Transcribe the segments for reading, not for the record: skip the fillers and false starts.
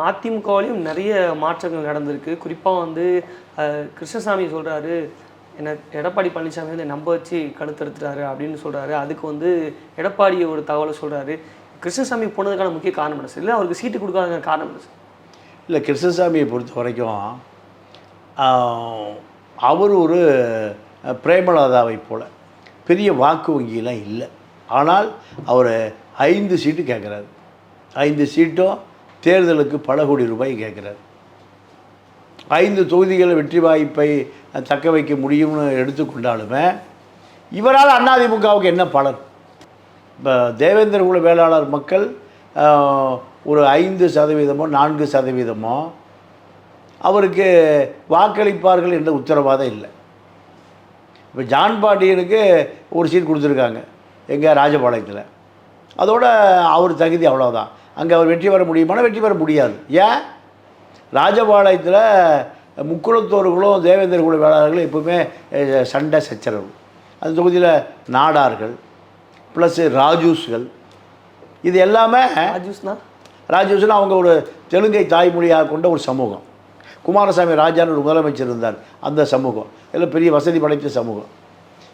அதிமுகவிலையும் நிறைய மாற்றங்கள் நடந்திருக்கு. குறிப்பாக வந்து கிருஷ்ணசாமி சொல்கிறாரு, என்ன எடப்பாடி பழனிசாமி வந்து நம்ப வச்சு கழுத்தெடுத்துட்டாரு அப்படின்னு சொல்கிறாரு. அதுக்கு வந்து எடப்பாடி ஒரு தகவலை சொல்கிறாரு. கிருஷ்ணசாமி போனதுக்கான முக்கிய காரணம் என்ன சார்? இல்லை அவருக்கு சீட்டு கொடுக்காத காரணம் என்ன சார்? இல்லை, கிருஷ்ணசாமியை பொறுத்த வரைக்கும் அவர் ஒரு பிரேமலதாவை போல் பெரிய வாக்கு வங்கியெல்லாம் இல்லை. ஆனால் அவர் 5 சீட்டு கேட்குறாரு. 5 சீட்டும் தேர்தலுக்கு பல கோடி ரூபாய் கேட்குறாரு. 5 தொகுதிகளை வெற்றி வாய்ப்பை தக்க வைக்க முடியும்னு எடுத்துக்கொண்டாலுமே இவரால் அதிமுகவுக்கு என்ன பலன்? இப்போ தேவேந்திர குல வேளாளர் மக்கள் ஒரு 5% 4% அவருக்கு வாக்களிப்பார்கள் என்ற உத்தரவாதம் இல்லை. இப்போ ஜான் பாண்டியனுக்கு ஒரு சீட் கொடுத்துருக்காங்க எங்கள் ராஜபாளையத்தில். அதோட அவர் தகுதி அவ்வளோதான். அங்கே அவர் வெற்றி பெற முடியுமானா வெற்றி பெற முடியாது. ஏன்? ராஜபாளையத்தில் முக்குளத்தோர்களும் தேவேந்திர குல வேளாளர்களும் எப்பவுமே சண்டை சச்சரவு. அந்த தொகுதியில் நாடார்கள் ப்ளஸ் ராஜூஸ்கள், இது எல்லாமே. ராஜூஸ்னால் அவங்க ஒரு தெலுங்கை தாய்மொழியாக கொண்ட ஒரு சமூகம். குமாரசாமி ராஜான்னு ஒரு முதலமைச்சர் இருந்தார், அந்த சமூகம் எல்லாம் பெரிய வசதி படைத்த சமூகம்.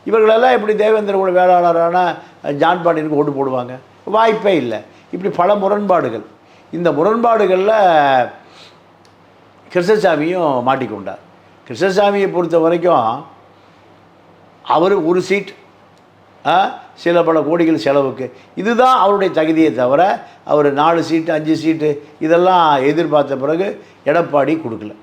இவர்களெல்லாம் எப்படி தேவேந்திர குல வேளாளரான ஜான் பாண்டியனுக்கு ஓட்டு போடுவாங்க? வாய்ப்பே இல்லை. இப்படி பல முரண்பாடுகள். இந்த முரண்பாடுகளில் கிருஷ்ணசாமியும் மாட்டிக்கொண்டார். கிருஷ்ணசாமியை பொறுத்த வரைக்கும் அவர் ஒரு சீட் சில பல கோடிகள் செலவுக்கு, இதுதான் அவருடைய தகுதியை தவிர அவர் 4 சீட்டு 5 சீட்டு இதெல்லாம் எதிர்பார்த்த பிறகு எடப்பாடி கொடுக்கல.